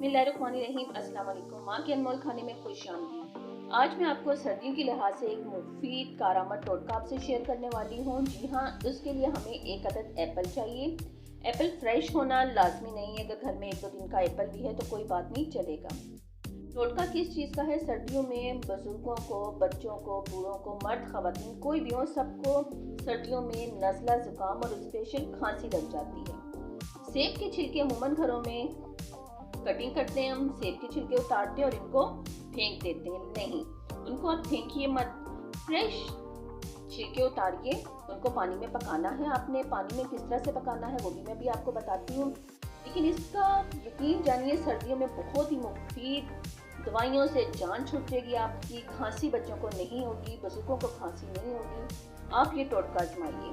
बिस्मिल्लाहिर्रहमानिर्रहीम। अस्सलाम वालेकुम। माँ के अनमोल खाने में खुशामदीद। आज मैं आपको सर्दियों के लिहाज से एक मुफीद कारआमद टोटका आपसे शेयर करने वाली हूँ। जी हाँ, उसके लिए हमें एक अदद एप्पल चाहिए। एप्पल फ्रेश होना लाजमी नहीं है, अगर घर में 1-2 दिन का एप्पल भी है तो कोई बात नहीं, चलेगा। टोटका किस चीज़ का है? सर्दियों में बुजुर्गों को, बच्चों को, बूढ़ों को, मर्द ख़वातीन कोई भी हो, सबको सर्दियों में नज़ला, ज़ुकाम और स्पेशल खांसी लग जाती है। सेब के छिलके अमूमन घरों में कटिंग करते हैं, हम सेब के छिलके उतारते हैं और इनको फेंक देते हैं। नहीं, उनको आप फेंकिए मत, फ्रेश छिलके उतारिए, उनको पानी में पकाना है। आपने पानी में किस तरह से पकाना है वो भी मैं भी आपको बताती हूँ, लेकिन इसका यकीन जानिए सर्दियों में बहुत ही मुफीद, दवाइयों से जान छूट जाएगी आपकी। खांसी बच्चों को नहीं होगी, बुजुर्गों को खांसी नहीं होगी। आप ये टोटका आजमाइए।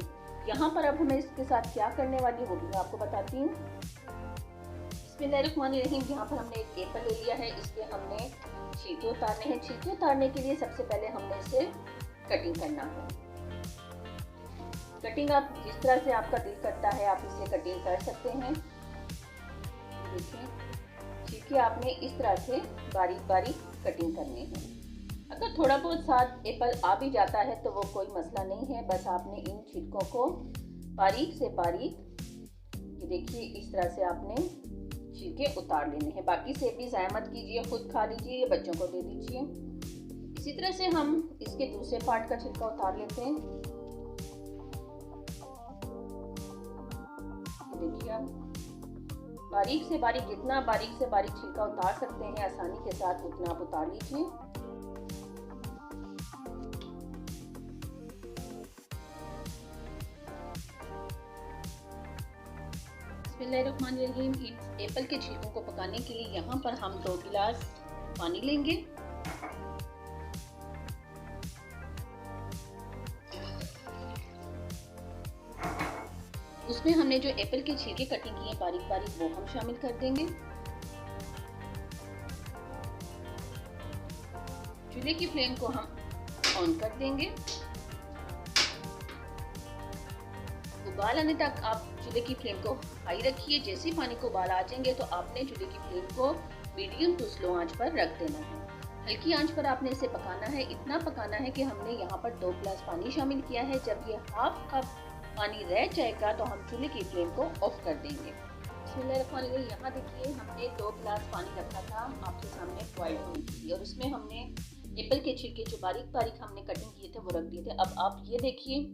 यहाँ पर अब हमें इसके साथ क्या करने वाली है वो भी मैं आपको बताती हूँ। बिस्मिल्लाहिर्रहमानिर्रहीम। यहाँ पर हमने एक एप्पल ले लिया है, इसके हमने छिलके उतारने हैं। छिलके उतारने के लिए सबसे पहले हमने इसे कटिंग करना है। कटिंग आप जिस तरह से आपका दिल करता है आप इसे कटिंग कर सकते हैं। देखिए, छिलके आपने इस तरह से बारीक बारीक कटिंग करने हैं। अगर थोड़ा बहुत साथ एप्पल आ भी जाता है तो वो कोई मसला नहीं है, बस आपने इन छिलकों को बारीक से बारीक, ये देखिए, इस तरह से आपने छिलके उतार लेने हैं। बाकी से भी ज़ाया मत कीजिए, खुद खा लीजिए, बच्चों को दे दीजिए। इसी तरह से हम इसके दूसरे पार्ट का छिलका उतार लेते हैं। देखिए, आप बारीक से बारीक, जितना बारीक से बारीक छिलका उतार सकते हैं आसानी के साथ उतना आप उतार लीजिए। बिस्मिल्लाहिर्रहमानिर्रहीम। एप्पल के छिलकों को पकाने के लिए यहाँ पर हम 2 गिलास पानी लेंगे। उसमें हमने जो एप्पल के छिलके कटिंग किए बारीक बारीक वो हम शामिल कर देंगे। चूल्हे की फ्लेम को हम ऑन कर देंगे। उबाल आने तक आप चूल्हे की फ्लेम को हाई रखिए। जैसे ही पानी को उबाल आ जाएंगे तो आपने चूल्हे की फ्लेम को मीडियम टू स्लो आंच पर रख देना है। हल्की आंच पर आपने इसे पकाना है। इतना पकाना है कि हमने यहाँ पर 2 गिलास पानी शामिल किया है। जब ये हाफ कप पानी रह जाएगा तो हम चूल्हे की फ्लेम को ऑफ कर देंगे। बिस्मिल्लाहिर्रहमानिर्रहीम। यहाँ देखिए, हमने 2 गिलास पानी रखा था आपके सामने बॉइल होने के लिए, और उसमें हमने एप्पल के छिलके जो बारीक बारीक हमने कटिंग किए थे वो रख दिए थे। अब आप ये देखिए,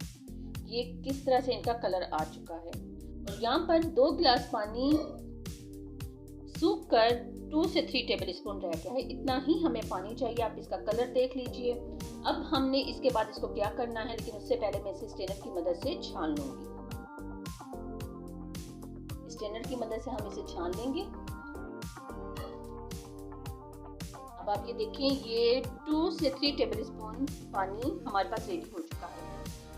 ये किस तरह से इनका कलर आ चुका है। और यहाँ पर 2 गिलास पानी सूख कर 2 से 3 टेबल स्पून रह गया है। इतना ही हमें पानी चाहिए। आप इसका कलर देख लीजिए। अब हमने इसके बाद इसको क्या करना है, लेकिन उससे पहले मैं इसे स्ट्रेनर की मदद से छान लूंगी। स्ट्रेनर की मदद से हम इसे छान लेंगे। अब आप ये देखें, ये 2 से 3 टेबल स्पून पानी हमारे पास रेडी हो चुका है।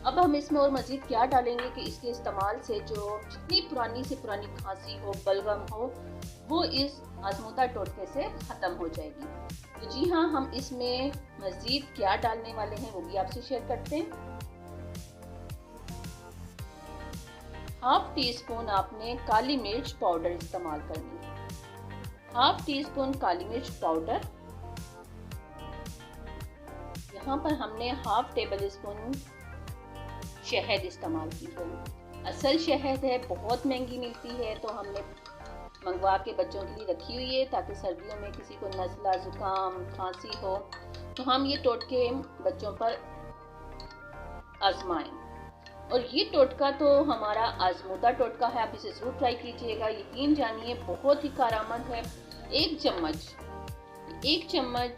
अब हम इसमें और मज़ीद क्या डालेंगे कि इसके इस्तेमाल से जो जितनी पुरानी से पुरानी खांसी हो, बलगम हो, वो इस आजमूदा टोटके से ख़त्म हो जाएगी। तो जी हाँ, हम इसमें मज़ीद क्या डालने वाले हैं वो भी आपसे शेयर करते हैं। 1/2 टी स्पून आपने काली मिर्च पाउडर इस्तेमाल करनी है। 1/2 टी स्पून काली मिर्च पाउडर। यहाँ पर हमने 1/2 टेबल स्पून शहद इस्तेमाल की है। असल शहद है, बहुत महंगी मिलती है, तो हमने मंगवा के बच्चों के लिए रखी हुई है ताकि सर्दियों में किसी को नज़ला, ज़ुकाम, खांसी हो तो हम ये टोटके बच्चों पर आजमाएं। और ये टोटका तो हमारा आजमूदा टोटका है, आप इसे ज़रूर ट्राई कीजिएगा। यकीन जानिए बहुत ही कारआमद है। 1 चम्मच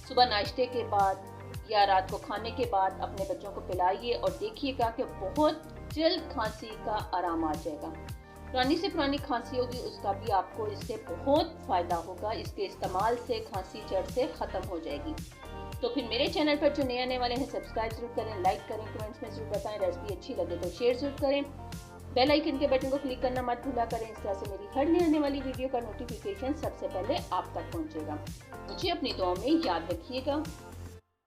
सुबह नाश्ते के बाद या रात को खाने के बाद अपने बच्चों को पिलाइए और देखिएगा कि बहुत जल्द खांसी का आराम आ जाएगा। पुरानी से पुरानी खांसी होगी उसका भी आपको इससे बहुत फ़ायदा होगा। इसके इस्तेमाल से खांसी जड़ से ख़त्म हो जाएगी। तो फिर मेरे चैनल पर जो नए आने वाले हैं सब्सक्राइब जरूर करें, लाइक करें, कमेंट्स में जरूर बताएं। रेसिपी अच्छी लगे तो शेयर जरूर करें। बेल आइकन के बटन को क्लिक करना मत भूला करें। इस तरह से मेरी हर नई आने वाली वीडियो का नोटिफिकेशन सबसे पहले आप तक पहुँचेगा। मुझे अपनी दुआओं में याद रखिएगा।